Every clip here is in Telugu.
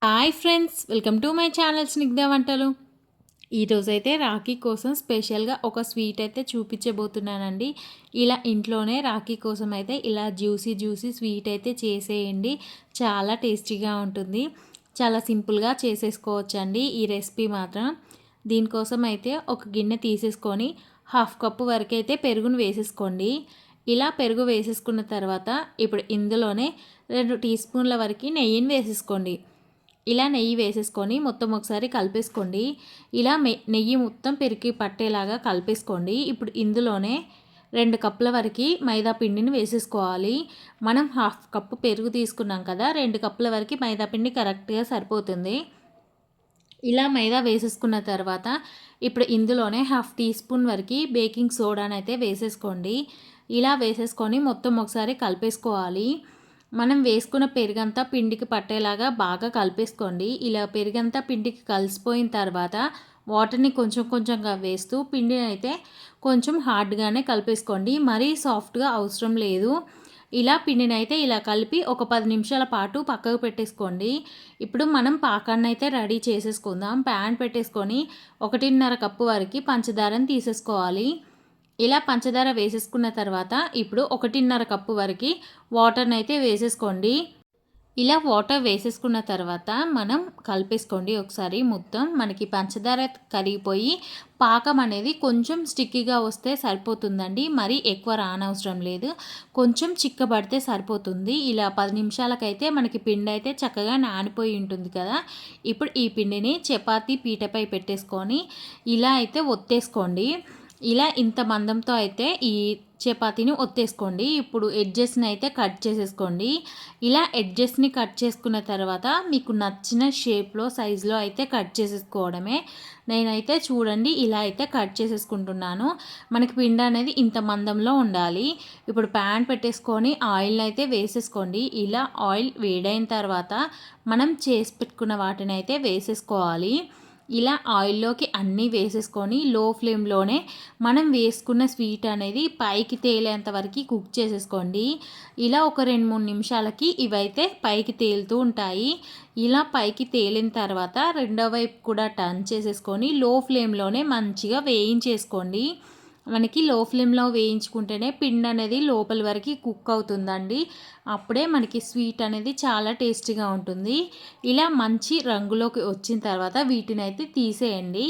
Hi friends, welcome to my channel Snigdha వంటలు. ఈరోజైతే రాఖీ కోసం స్పెషల్గా ఒక స్వీట్ అయితే చూపించబోతున్నానండి. ఇలా ఇంట్లోనే రాఖీ కోసం అయితే ఇలా జ్యూసీ స్వీట్ అయితే చేసేయండి. చాలా టేస్టీగా ఉంటుంది. చాలా సింపుల్గా చేసేసుకోవచ్చండి ఈ రెసిపీ మాత్రం. దీనికోసం అయితే ఒక గిన్నె తీసేసుకొని హాఫ్ కప్పు వరకు అయితే పెరుగును వేసేసుకోండి. ఇలా పెరుగు వేసేసుకున్న తర్వాత ఇప్పుడు ఇందులోనే 2 టీ స్పూన్ల వరకు నెయ్యిని వేసేసుకోండి. ఇలా నెయ్యి వేసేసుకొని మొత్తం ఒకసారి కలిపేసుకోండి. ఇలా నెయ్యి మొత్తం పెరిగి పట్టేలాగా కలిపేసుకోండి. ఇప్పుడు ఇందులోనే 2 కప్పుల వరకు మైదా పిండిని వేసేసుకోవాలి. మనం హాఫ్ కప్పు పెరుగు తీసుకున్నాం కదా, 2 కప్పుల వరకు మైదా పిండి కరెక్ట్గా సరిపోతుంది. ఇలా మైదా వేసేసుకున్న తర్వాత ఇప్పుడు ఇందులోనే హాఫ్ టీ స్పూన్ వరకు బేకింగ్ సోడాని అయితే వేసేసుకోండి. ఇలా వేసేసుకొని మొత్తం ఒకసారి కలిపేసుకోవాలి. మనం వేసుకున్న పెరుగంతా పిండికి పట్టేలాగా బాగా కలిపేసుకోండి. ఇలా పెరుగంతా పిండికి కలిసిపోయిన తర్వాత వాటర్ని కొంచెంగా వేస్తూ పిండిని అయితే కొంచెం హార్డ్గానే కలిపేసుకోండి. మరీ సాఫ్ట్గా అవసరం లేదు. ఇలా పిండిని అయితే ఇలా కలిపి ఒక 10 నిమిషాల పాటు పక్కకు పెట్టేసుకోండి. ఇప్పుడు మనం పాకాన్ని అయితే రెడీ చేసేసుకుందాం. ప్యాన్ పెట్టేసుకొని 1.5 కప్పు వరకు పంచదారని తీసేసుకోవాలి. ఇలా పంచదార వేసేసుకున్న తర్వాత ఇప్పుడు 1.5 కప్పు వరకు వాటర్ని అయితే వేసేసుకోండి. ఇలా వాటర్ వేసేసుకున్న తర్వాత మనం కలిపేసుకోండి ఒకసారి మొత్తం. మనకి పంచదార కరిగిపోయి పాకం అనేది కొంచెం స్టిక్కీగా వస్తే సరిపోతుందండి. మరి ఎక్కువ రానవసరం లేదు, కొంచెం చిక్కబడితే సరిపోతుంది. ఇలా 10 నిమిషాలకైతే మనకి పిండి అయితే చక్కగా నానిపోయి ఉంటుంది కదా. ఇప్పుడు ఈ పిండిని చపాతీ పీటపై పెట్టేసుకొని ఇలా అయితే ఒత్తేసుకోండి. ఇలా ఇంత మందంతో అయితే ఈ చపాతీని ఒత్తేసుకోండి. ఇప్పుడు ఎడ్జెస్ని అయితే కట్ చేసేసుకోండి. ఇలా ఎడ్జెస్ని కట్ చేసుకున్న తర్వాత మీకు నచ్చిన షేప్లో సైజులో అయితే కట్ చేసేసుకోవడమే. నేనైతే చూడండి ఇలా అయితే కట్ చేసేసుకుంటున్నాను. మనకి పిండి అనేది ఇంత మందంలో ఉండాలి. ఇప్పుడు ప్యాన్ పెట్టేసుకొని ఆయిల్ అయితే వేసేసుకోండి. ఇలా ఆయిల్ వేడైన తర్వాత మనం చేసి పెట్టుకున్న వాటిని అయితే వేసేసుకోవాలి. ఇలా ఆయిల్లోకి అన్నీ వేసేసుకొని లో ఫ్లేమ్లోనే మనం వేసుకున్న స్వీట్ అనేది పైకి తేలేంత వరకు కుక్ చేసేసుకోండి. ఇలా ఒక 2-3 నిమిషాలకి ఇవైతే పైకి తేలుతూ ఉంటాయి. ఇలా పైకి తేలిన తర్వాత రెండో వైపు కూడా టర్న్ చేసేసుకొని లో ఫ్లేమ్లోనే మంచిగా వేయించేసుకోండి. మనకి లో ఫ్లేమ్లో వేయించుకుంటేనే పిండి అనేది లోపల వరకు కుక్ అవుతుందండి. అప్పుడే మనకి స్వీట్ అనేది చాలా టేస్టీగా ఉంటుంది. ఇలా మంచి రంగులోకి వచ్చిన తర్వాత వీటిని అయితే తీసేయండి.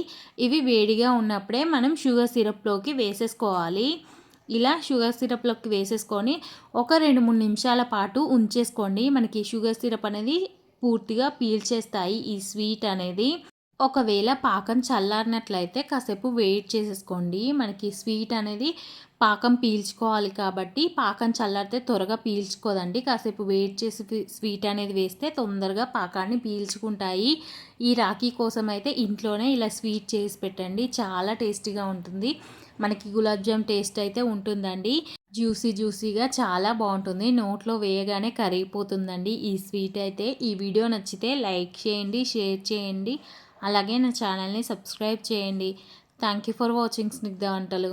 ఇవి వేడిగా ఉన్నప్పుడే మనం షుగర్ సిరప్లోకి వేసేసుకోవాలి. ఇలా షుగర్ సిరప్లోకి వేసేసుకొని ఒక 2-3 నిమిషాల పాటు ఉంచేసుకోండి. మనకి షుగర్ సిరప్ అనేది పూర్తిగా పీల్చేస్తాయి ఈ స్వీట్ అనేది. ఒకవేళ పాకం చల్లారినట్లయితే కాసేపు వెయిట్ చేసేసుకోండి. మనకి స్వీట్ అనేది పాకం పీల్చుకోవాలి కాబట్టి పాకం చల్లారితే త్వరగా పీల్చుకోదండి. కాసేపు వెయిట్ చేసి స్వీట్ అనేది వేస్తే తొందరగా పాకాన్ని పీల్చుకుంటాయి. ఈ రాఖీ కోసం అయితే ఇంట్లోనే ఇలా స్వీట్ చేసి పెట్టండి. చాలా టేస్టీగా ఉంటుంది. మనకి గులాబ్ జామ్ టేస్ట్ అయితే ఉంటుందండి. జ్యూసీగా చాలా బాగుంటుంది. నోట్లో వేయగానే కరిగిపోతుందండి ఈ స్వీట్ అయితే. ఈ వీడియో నచ్చితే లైక్ చేయండి, షేర్ చేయండి, అలాగే నా ఛానల్ని సబ్స్క్రైబ్ చేయండి. Thank you for watching Snigdha వంటలు.